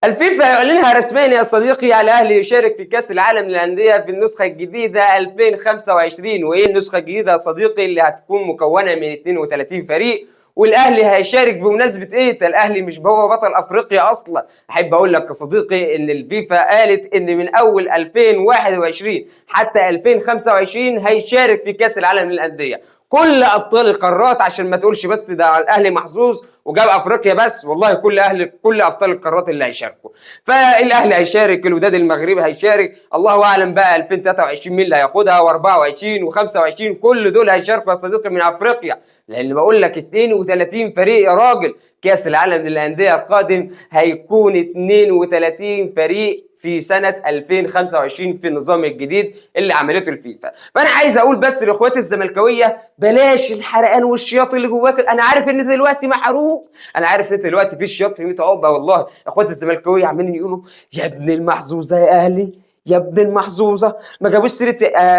الفيفا يعلنها رسميا يا صديقي على الاهلي يشارك في كاس العالم للانديه في النسخه الجديده 2025. وايه النسخه الجديده يا صديقي؟ اللي هتكون مكونه من 32 فريق. والاهلي هيشارك بمناسبه ايه؟ ده الاهلي مش هو بطل افريقيا اصلا. احب اقول لك يا صديقي ان الفيفا قالت ان من اول 2021 حتى 2025 هيشارك في كاس العالم للانديه كل ابطال القارات، عشان ما تقولش بس ده الاهلي محظوظ وجاب افريقيا بس. والله كل ابطال القارات اللي هيشاركوا. فالاهلي هيشارك، الوداد المغربي هيشارك، الله اعلم بقى 2023 مين اللي هياخدها، و24 و25 كل دول هيشاركوا يا صديقي من افريقيا. لان بقول لك 32 فريق يا راجل. كاس العالم للانديه القادم هيكون 32 فريق في سنة 2025 في النظام الجديد اللي عملته الفيفا. فأنا عايز أقول بس لإخواتي الزملكاوية بلاش الحرقان والشياط اللي جواك. أنا عارف إن دلوقتي محروق، أنا عارف إن دلوقتي في شياط في 100 عقبة. والله إخواتي الزملكاوية عمالين يقولوا يا ابن المحظوظة يا أهلي، يا ابن المحظوظه. ما جابوش سيره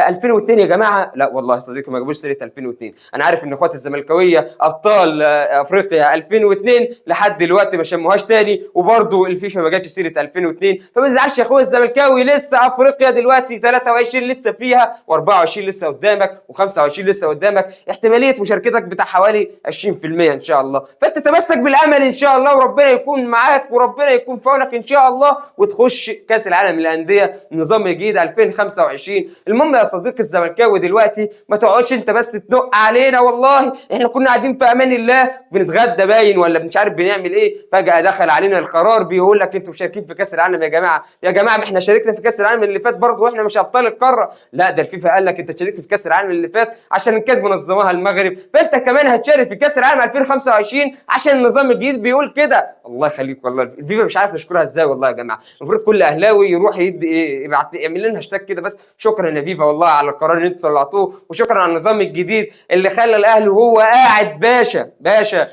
2002 يا جماعه. لا والله يا صديقي ما جابوش سيره 2002. انا عارف ان اخواتي الزملكاويه ابطال افريقيا 2002 لحد دلوقتي ما شموهاش تاني، وبرده الفيفا ما جابش سيره 2002. فما تزعلش يا اخويا الزملكاوي، لسه افريقيا دلوقتي 23 لسه فيها، و24 لسه قدامك، و25 لسه قدامك. احتماليه مشاركتك بتاع حوالي 20% ان شاء الله. فانت تمسك بالامل ان شاء الله، وربنا يكون معاك وربنا يكون في عونك ان شاء الله، وتخش كاس العالم للانديه نظام جديد 2025. المهم يا صديقي الزملكاوي دلوقتي ما تقعدش انت بس تنق علينا. والله احنا كنا قاعدين في امان الله بنتغدى باين ولا مش عارف بنعمل ايه، فجاه دخل علينا القرار بيقول لك انتوا مشاركين في كاس العالم. يا جماعه يا جماعه، ما احنا شاركنا في كاس العالم اللي فات برضه واحنا مش ابطال القاره. لا ده الفيفا قال لك انت شاركت في كاس العالم اللي فات عشان كانت منظماها المغرب، فانت كمان هتشارك في كاس العالم 2025 عشان النظام الجديد بيقول كده. الله يخليك، والله الفيفا مش عارف نشكرها ازاي. والله يا جماعه المفروض كل اهلاوي يروح يدي يعمل لنا هاشتاج كده بس شكرا يا فيفا والله على القرار اللي انتوا طلعتوه، وشكرا على النظام الجديد اللي خلى الاهلي وهو قاعد باشا باشا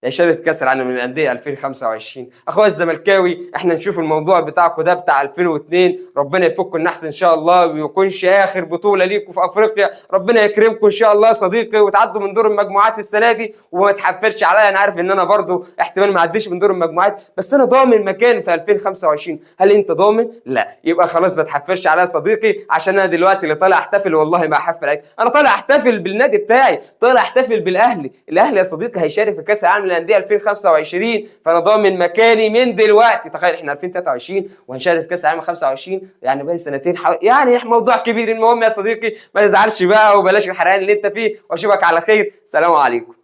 يشارك في كاس العالم للانديه 2025. اخويا الزملكاوي احنا نشوف الموضوع بتاعكم ده بتاع 2002، ربنا يفك النحس ان شاء الله وما يكونش اخر بطوله ليكم في افريقيا. ربنا يكرمكم ان شاء الله يا صديقي وتعدوا من دور المجموعات السنه دي، وما تحفرش عليا. انا عارف ان انا برضو احتمال ما اعديش من دور المجموعات، بس انا ضامن مكان في 2025. هل انت ضامن؟ لا يبقى خلاص ما تحفرش عليا يا صديقي، عشان انا دلوقتي اللي طالع احتفل. والله ما احفل عليك، انا طالع احتفل بالنادي بتاعي، طالع احتفل بالاهلي. الاهلي يا صديقي هيشارك في كاس العالم للانديه 2025، فانا ضامن مكاني من دلوقتي. تخيل احنا 2023 وهنشارك في كاس العالم 25، يعني باقي سنتين يعني موضوع كبير. المهم يا صديقي ما تزعلش بقى وبلاش الحرقان اللي انت فيه، واشوفك على خير. سلام عليكم.